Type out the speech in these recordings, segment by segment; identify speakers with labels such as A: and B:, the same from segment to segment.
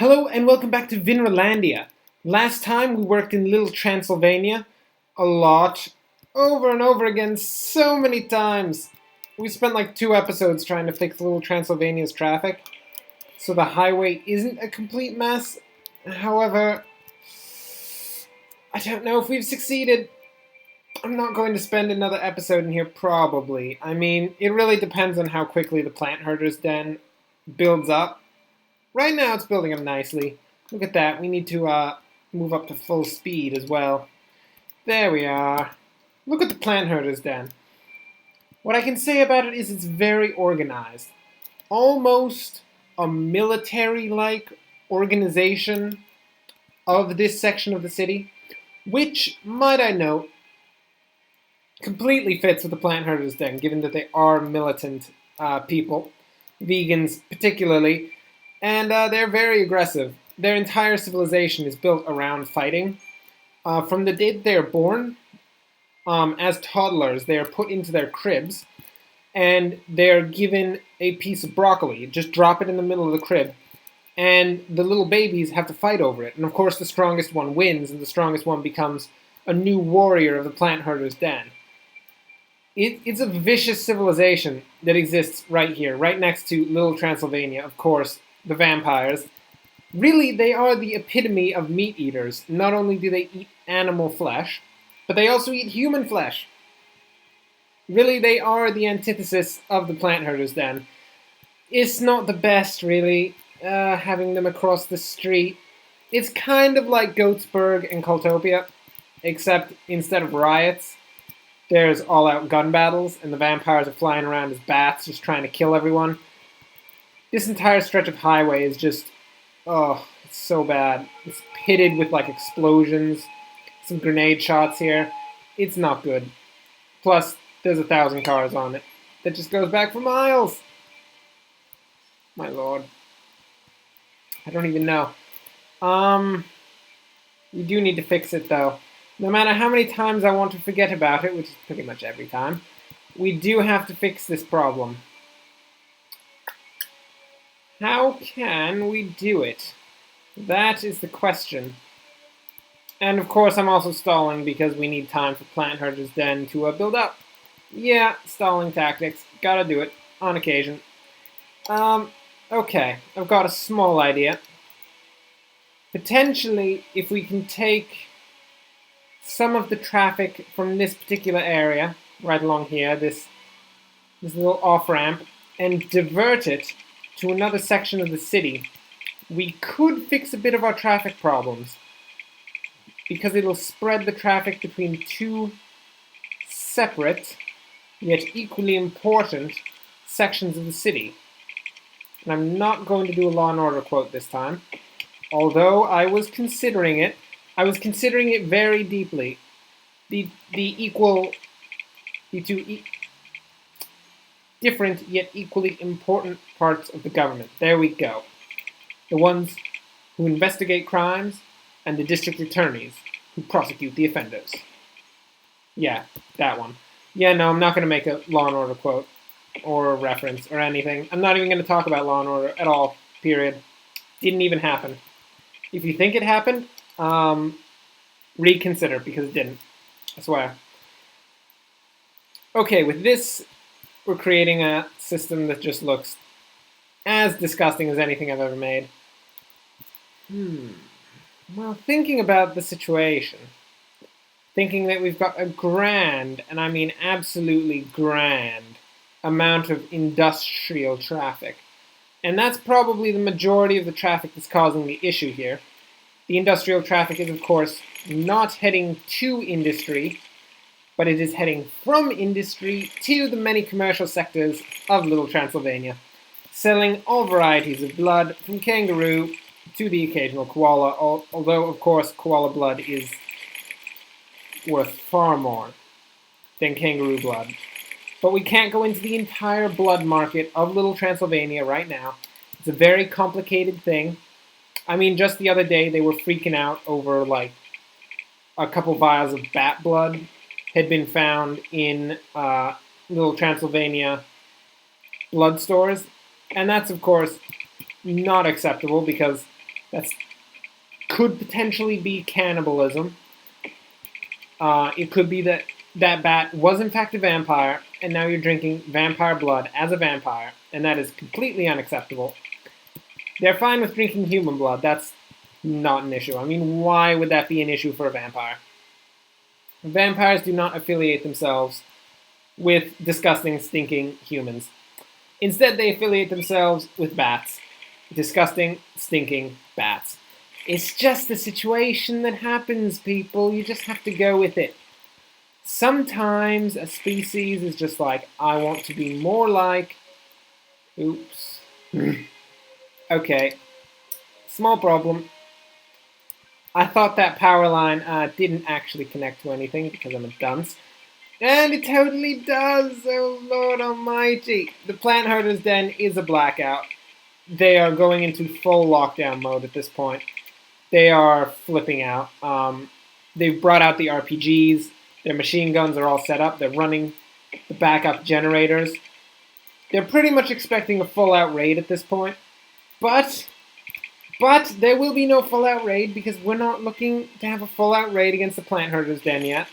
A: Hello and welcome back to Vinralandia. Last time we worked in Lil Transylvania a lot, over and over again, so many times. We spent like 2 episodes trying to fix Lil Transylvania's traffic, so the highway isn't a complete mess. However, I don't know if we've succeeded. I'm not going to spend another episode in here, probably. I mean, it really depends on how quickly the plant herder's den builds up. Right now it's building up nicely. Look at that. We need to move up to full speed as well. There we are. Look at the plant herder's den. What I can say about it is it's very organized. Almost a military-like organization of this section of the city, which, might I note, completely fits with the plant herder's den, given that they are militant people, vegans particularly. And they're very aggressive. Their entire civilization is built around fighting. From the day that they are born, as toddlers, they are put into their cribs, and they're given a piece of broccoli. Just drop it in the middle of the crib, and the little babies have to fight over it. And of course, the strongest one wins, and the strongest one becomes a new warrior of the plant herder's den. It's a vicious civilization that exists right here, right next to Lil Transylvania, of course. The vampires. Really, they are the epitome of meat eaters. Not only do they eat animal flesh, but they also eat human flesh. Really, they are the antithesis of the plant herder's den. It's not the best, really, having them across the street. It's kind of like Goatsburg and Cultopia, except instead of riots, there's all-out gun battles, and the vampires are flying around as bats, just trying to kill everyone. This entire stretch of highway is just, it's so bad. It's pitted with, like, explosions, some grenade shots here. It's not good. Plus, there's 1,000 cars on it. That just goes back for miles. My lord. I don't even know. We do need to fix it, though. No matter how many times I want to forget about it, which is pretty much every time, we do have to fix this problem. How can we do it? That is the question. And of course I'm also stalling because we need time for Plant Herder's Den to build up. Yeah, stalling tactics. Gotta do it. On occasion. Okay. I've got a small idea. Potentially, if we can take some of the traffic from this particular area, right along here, this little off-ramp, and divert it to another section of the city, we could fix a bit of our traffic problems, because it'll spread the traffic between two separate, yet equally important, sections of the city. And I'm not going to do a Law and Order quote this time, although I was considering it. I was considering it very deeply. The two different yet equally important parts of the government. There we go. The ones who investigate crimes and the district attorneys who prosecute the offenders. Yeah, that one. Yeah, no, I'm not going to make a Law and Order quote or reference or anything. I'm not even going to talk about Law and Order at all, period. Didn't even happen. If you think it happened, reconsider, because it didn't. I swear. Okay, with this, we're creating a system that just looks as disgusting as anything I've ever made. Well, thinking about the situation, thinking that we've got a grand, and I mean absolutely grand, amount of industrial traffic. And that's probably the majority of the traffic that's causing the issue here. The industrial traffic is, of course, not heading to industry, but it is heading from industry to the many commercial sectors of Little Transylvania, selling all varieties of blood, from kangaroo to the occasional koala, although, of course, koala blood is worth far more than kangaroo blood. But we can't go into the entire blood market of Little Transylvania right now. It's a very complicated thing. I mean, just the other day, they were freaking out over, like, a couple vials of bat blood had been found in Little Transylvania blood stores. And that's, of course, not acceptable, because That could potentially be cannibalism. It could be that that bat was in fact a vampire, and now you're drinking vampire blood as a vampire, and that is completely unacceptable. They're fine with drinking human blood. That's not an issue. I mean, why would that be an issue for a vampire? Vampires do not affiliate themselves with disgusting, stinking humans. Instead, they affiliate themselves with bats. Disgusting, stinking bats. It's just the situation that happens, people. You just have to go with it. Sometimes a species is just like, I want to be more like... Oops. Okay. Small problem. I thought that power line didn't actually connect to anything because I'm a dunce. And it totally does! Oh Lord almighty! The plant herder's den is a blackout. They are going into full lockdown mode at this point. They are flipping out. They've brought out the RPGs. Their machine guns are all set up. They're running the backup generators. They're pretty much expecting a full-out raid at this point. But there will be no full-out raid because we're not looking to have a full-out raid against the plant herder's den yet.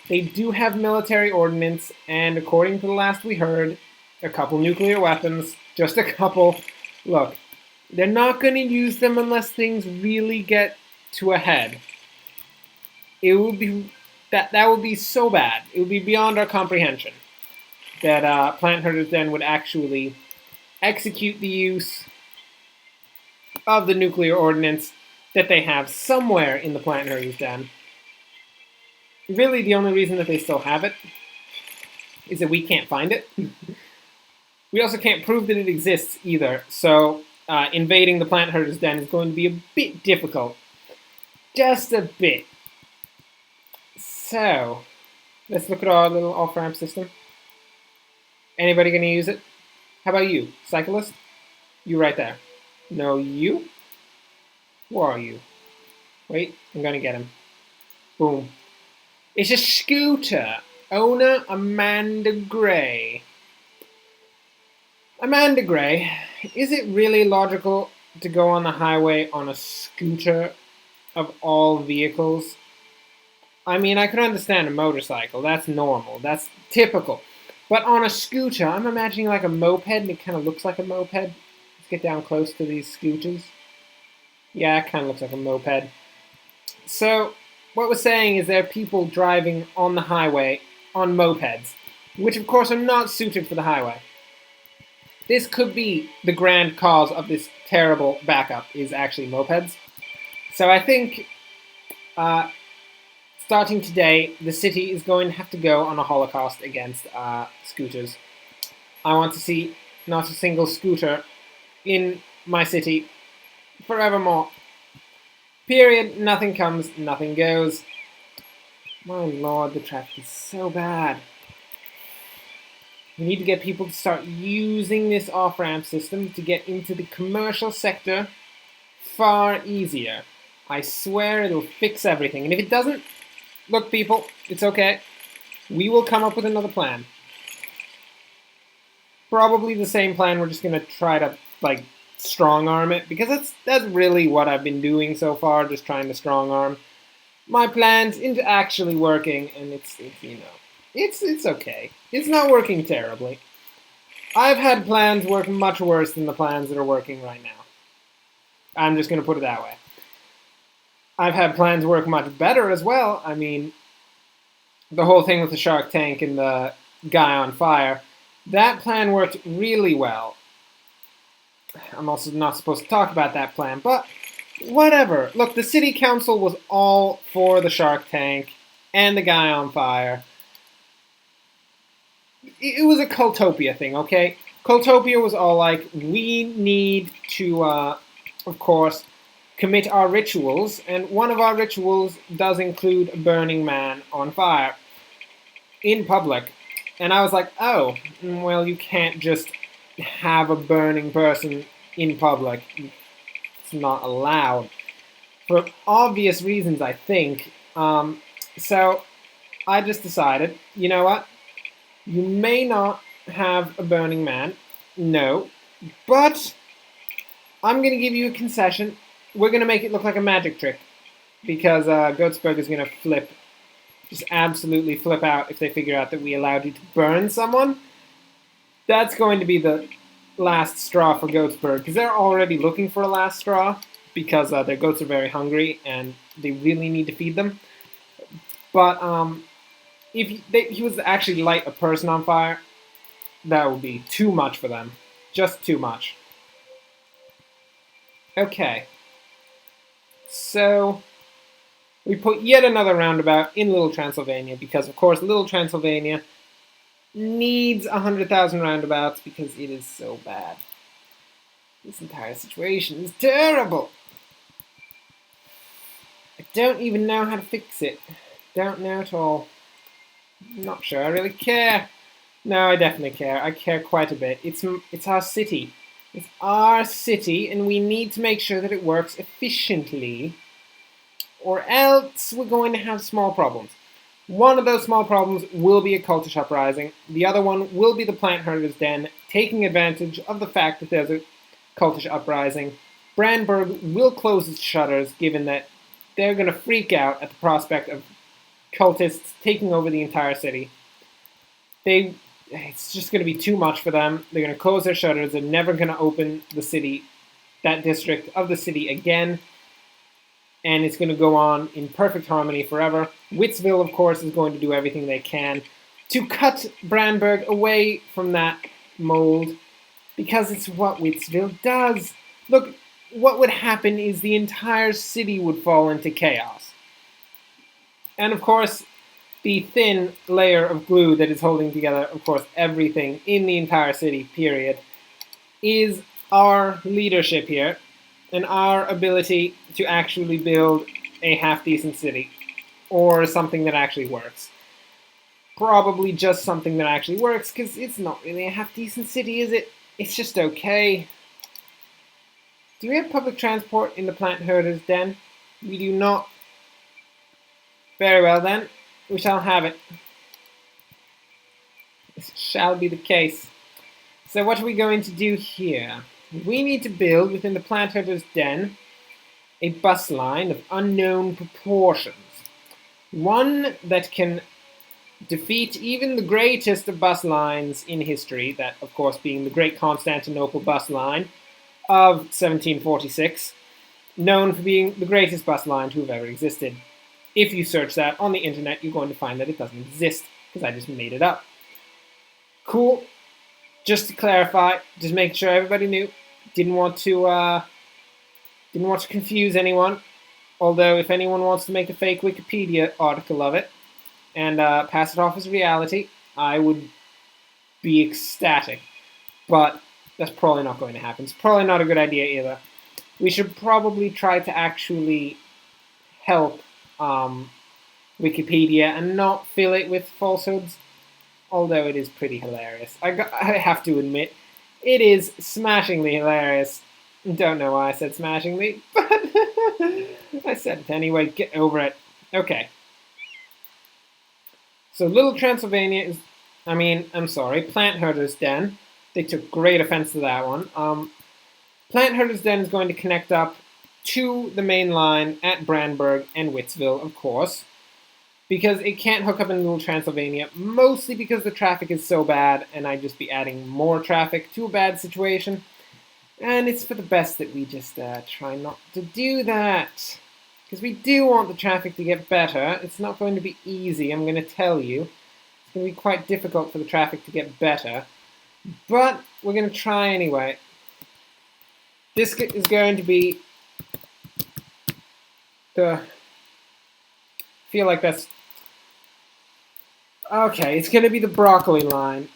A: They do have military ordnance, and according to the last we heard, a couple nuclear weapons. Just a couple. Look, they're not going to use them unless things really get to a head. It will be that would be so bad. It would be beyond our comprehension that plant herders den would actually execute the use of the nuclear ordnance that they have somewhere in the plant herders den. Really, the only reason that they still have it is that we can't find it. We also can't prove that it exists either, so invading the plant herder's den is going to be a bit difficult. Just a bit. So, let's look at our little off-ramp system. Anybody going to use it? How about you, cyclist? You right there. No, you? Where are you? Wait, I'm going to get him. Boom. It's a scooter. Owner Amanda Gray. Amanda Gray, is it really logical to go on the highway on a scooter of all vehicles? I mean, I can understand a motorcycle. That's normal. That's typical. But on a scooter, I'm imagining like a moped, and it kind of looks like a moped. Let's get down close to these scooters. Yeah, it kind of looks like a moped. So, what we're saying is there are people driving on the highway on mopeds, which of course are not suited for the highway. This could be the grand cause of this terrible backup, is actually mopeds. So I think, starting today, the city is going to have to go on a holocaust against scooters. I want to see not a single scooter in my city forevermore. Period. Nothing comes, nothing goes. My lord, the traffic is so bad. We need to get people to start using this off-ramp system to get into the commercial sector far easier. I swear it'll fix everything. And if it doesn't, look people, it's okay. We will come up with another plan. Probably the same plan. We're just going to try to, like, strong-arm it, because that's really what I've been doing so far, just trying to strong-arm my plans into actually working, and it's you know, it's okay. It's not working terribly. I've had plans work much worse than the plans that are working right now. I'm just going to put it that way. I've had plans work much better as well. I mean, the whole thing with the Shark Tank and the guy on fire, that plan worked really well. I'm also not supposed to talk about that plan, but whatever. Look, the city council was all for the Shark Tank and the guy on fire. It was a Cultopia thing, okay? Cultopia was all like, we need to, of course, commit our rituals, and one of our rituals does include a burning man on fire in public. And I was like, oh, well, you can't just have a burning person in public. It's not allowed. For obvious reasons, I think. So I just decided, you know what? You may not have a burning man. No. But I'm going to give you a concession. we're going to make it look like a magic trick. Because Goatsburg is going to flip. Just absolutely flip out if they figure out that we allowed you to burn someone. That's going to be the last straw for Goatsburg. Because they're already looking for a last straw. Because their goats are very hungry and they really need to feed them. But if he was to actually light a person on fire, that would be too much for them. Just too much. Okay. So we put yet another roundabout in Little Transylvania because, of course, Little Transylvania needs 100,000 roundabouts because it is so bad. This entire situation is terrible. I don't even know how to fix it. Don't know at all. Not sure I really care. No, I definitely care. I care quite a bit. It's our city. It's our city, and we need to make sure that it works efficiently, or else we're going to have small problems. One of those small problems will be a cultish uprising. The other one will be the plant herder's den, taking advantage of the fact that there's a cultish uprising. Brandberg will close its shutters, given that they're going to freak out at the prospect of cultists taking over the entire city. It's just going to be too much for them. They're going to close their shutters. They're never going to open the city, that district of the city again. And it's going to go on in perfect harmony forever. Wittsville, of course, is going to do everything they can to cut Brandberg away from that mold, because it's what Wittsville does. Look, what would happen is the entire city would fall into chaos. And of course, the thin layer of glue that is holding together, of course, everything in the entire city, period, is our leadership here and our ability to actually build a half-decent city, or something that actually works. Probably just something that actually works, because it's not really a half-decent city, is it? It's just okay. Do we have public transport in the plant herder's den? We do not. Very well then, we shall have it. This shall be the case. So what are we going to do here? We need to build within the plant herder's den a bus line of unknown proportions. One that can defeat even the greatest of bus lines in history, that of course being the Great Constantinople bus line of 1746, known for being the greatest bus line to have ever existed. If you search that on the internet, you're going to find that it doesn't exist, because I just made it up. Cool. Just to clarify, just making sure everybody knew. Didn't want to confuse anyone. Although, if anyone wants to make a fake Wikipedia article of it and pass it off as reality, I would be ecstatic. But that's probably not going to happen. It's probably not a good idea either. We should probably try to actually help Wikipedia and not fill it with falsehoods, although it is pretty hilarious. I have to admit, it is smashingly hilarious. Don't know why I said smashingly, but I said it anyway. Get over it. Okay. So Little Transylvania is, Plant Herder's Den. They took great offense to that one. Plant Herder's Den is going to connect up to the main line at Brandberg and Wittsville, of course, because it can't hook up in Little Transylvania, mostly because the traffic is so bad, and I'd just be adding more traffic to a bad situation. And it's for the best that we just try not to do that. Because we do want the traffic to get better. It's not going to be easy, I'm going to tell you. It's going to be quite difficult for the traffic to get better. But we're going to try anyway. This is going to be the... feel like that's... Okay, it's going to be the broccoli line.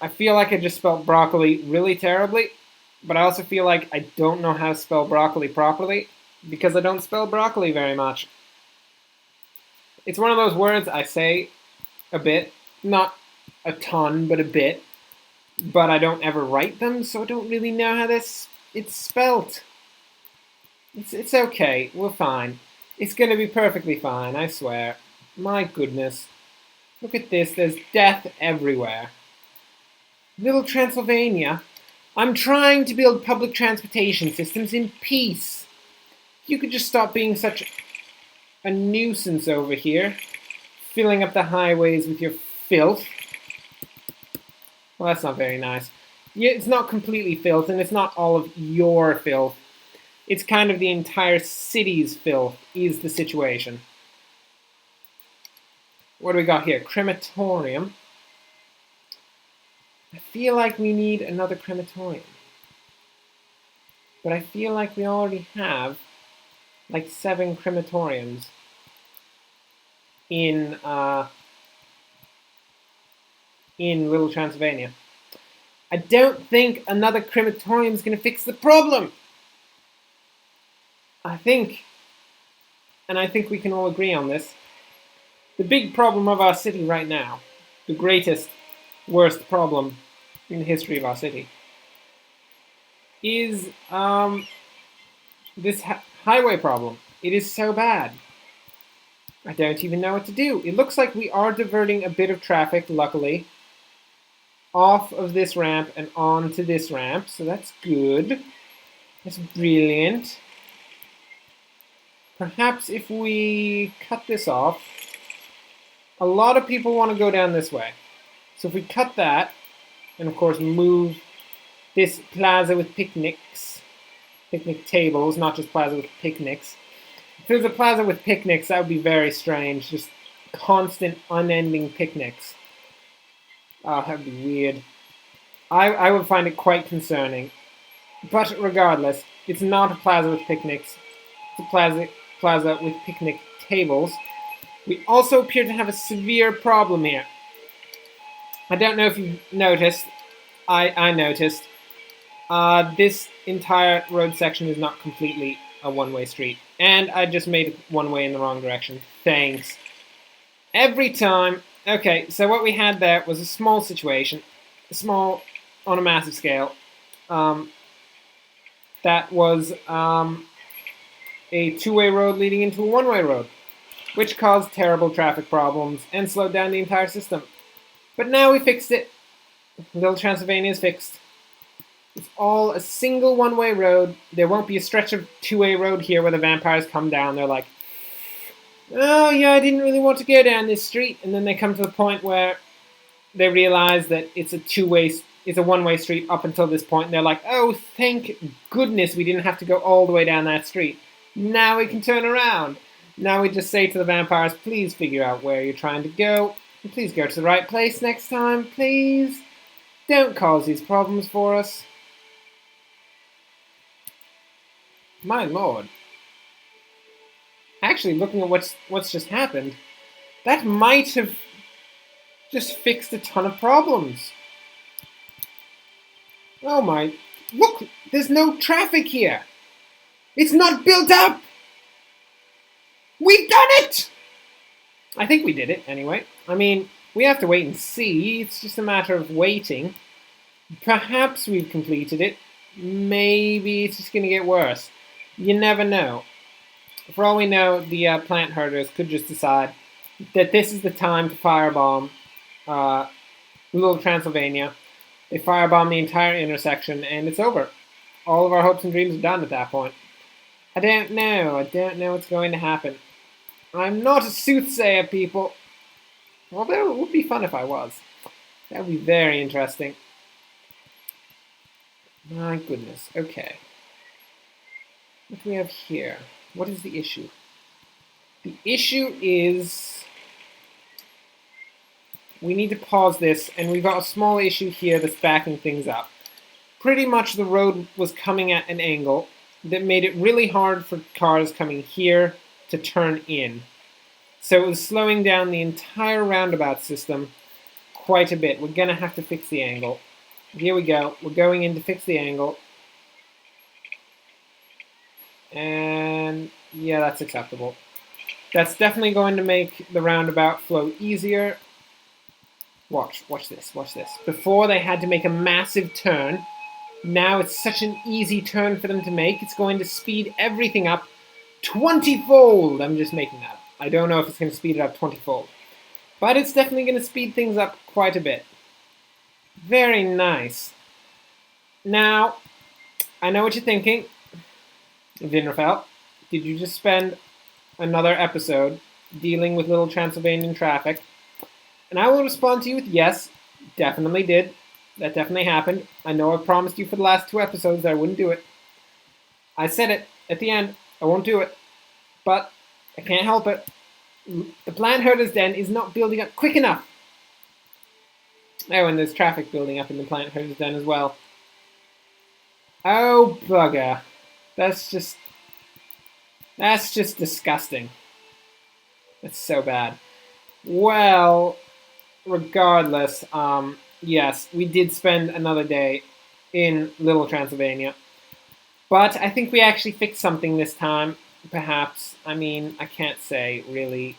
A: I feel like I just spelled broccoli really terribly. But I also feel like I don't know how to spell broccoli properly, because I don't spell broccoli very much. It's one of those words I say a bit, not a ton, but a bit, but I don't ever write them, so I don't really know how it's spelt. It's okay, we're fine. It's gonna be perfectly fine, I swear. My goodness. Look at this, there's death everywhere. Little Transylvania. I'm trying to build public transportation systems in peace. You could just stop being such a nuisance over here, filling up the highways with your filth. Well, that's not very nice. Yeah, it's not completely filth, and it's not all of your filth. It's kind of the entire city's filth is the situation. What do we got here? Crematorium. I feel like we need another crematorium. But I feel like we already have like 7 crematoriums in Lil Transylvania. I don't think another crematorium is going to fix the problem. I think we can all agree on this. The big problem of our city right now, the greatest, worst problem in the history of our city, is this highway problem. It is so bad. I don't even know what to do. It looks like we are diverting a bit of traffic, luckily, off of this ramp and onto this ramp, so that's good. That's brilliant. Perhaps if we cut this off, a lot of people want to go down this way. So if we cut that, and of course move this plaza with picnic tables, not just plaza with picnics. If it was a plaza with picnics, that would be very strange. Just constant, unending picnics. Oh, that would be weird. I would find it quite concerning. But regardless, it's not a plaza with picnics. It's a plaza with picnic tables. We also appear to have a severe problem here. I don't know if you've noticed. I noticed. This entire road section is not completely a one-way street. And I just made it one way in the wrong direction. Thanks. Every time. Okay, so what we had there was a small situation. Small on a massive scale. That was a two-way road leading into a one-way road, which caused terrible traffic problems and slowed down the entire system. But now we fixed it. Lil Transylvania is fixed. It's all a single one-way road. There won't be a stretch of two-way road here where the vampires come down. They're like, oh yeah, I didn't really want to go down this street. And then they come to the point where they realize that it's a one-way street up until this point. And they're like, oh, thank goodness we didn't have to go all the way down that street. Now we can turn around. Now we just say to the vampires, please figure out where you're trying to go. And please go to the right place next time, please. Don't cause these problems for us. My lord. Actually, looking at what's just happened, that might have just fixed a ton of problems. Oh my... Look! There's no traffic here! It's not built up! We've done it! I think we did it, anyway. I mean, we have to wait and see. It's just a matter of waiting. Perhaps we've completed it. Maybe it's just going to get worse. You never know. For all we know, the plant herders could just decide that this is the time to firebomb Lil Transylvania. They firebomb the entire intersection, and it's over. All of our hopes and dreams are done at that point. I don't know. I don't know what's going to happen. I'm not a soothsayer, people. Although it would be fun if I was. That would be very interesting. My goodness. Okay. What do we have here? What is the issue? The issue is we need to pause this, and we've got a small issue here that's backing things up. Pretty much the road was coming at an angle that made it really hard for cars coming here to turn in. So it was slowing down the entire roundabout system quite a bit. We're going to have to fix the angle. Here we go. We're going in to fix the angle. And yeah, that's acceptable. That's definitely going to make the roundabout flow easier. Watch this, watch this. Before they had to make a massive turn. Now it's such an easy turn for them to make. It's going to speed everything up 20-fold. I'm just making that up. I don't know if it's going to speed it up 20-fold. But it's definitely going to speed things up quite a bit. Very nice. Now, I know what you're thinking. Vinrafel, did you just spend another episode dealing with Little Transylvanian traffic? And I will respond to you with yes, definitely did. That definitely happened. I know I promised you for the last 2 episodes that I wouldn't do it. I said it at the end. I won't do it. But I can't help it. The plant herder's den is not building up quick enough. Oh, and there's traffic building up in the plant herder's den as well. Oh, bugger. That's just disgusting. That's so bad. Well, regardless, yes, we did spend another day in Little Transylvania. But I think we actually fixed something this time, perhaps. I mean, I can't say, really.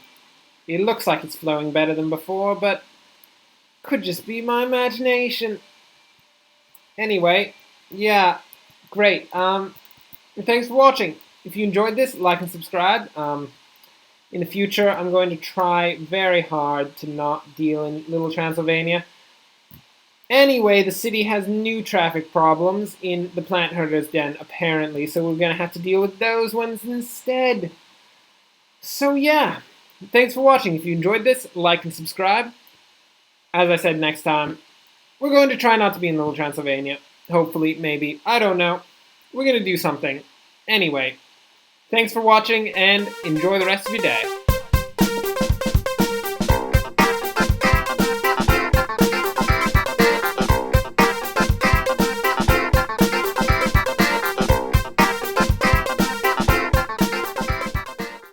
A: It looks like it's flowing better than before, but could just be my imagination. Anyway, yeah, great. Thanks for watching. If you enjoyed this, like and subscribe. In the future, I'm going to try very hard to not deal in Little Transylvania. Anyway, the city has new traffic problems in the plant herder's den, apparently, so we're going to have to deal with those ones instead. So yeah, thanks for watching. If you enjoyed this, like and subscribe. As I said, next time, we're going to try not to be in Little Transylvania. Hopefully, maybe. I don't know. We're going to do something. Anyway, thanks for watching, and enjoy the rest of your day.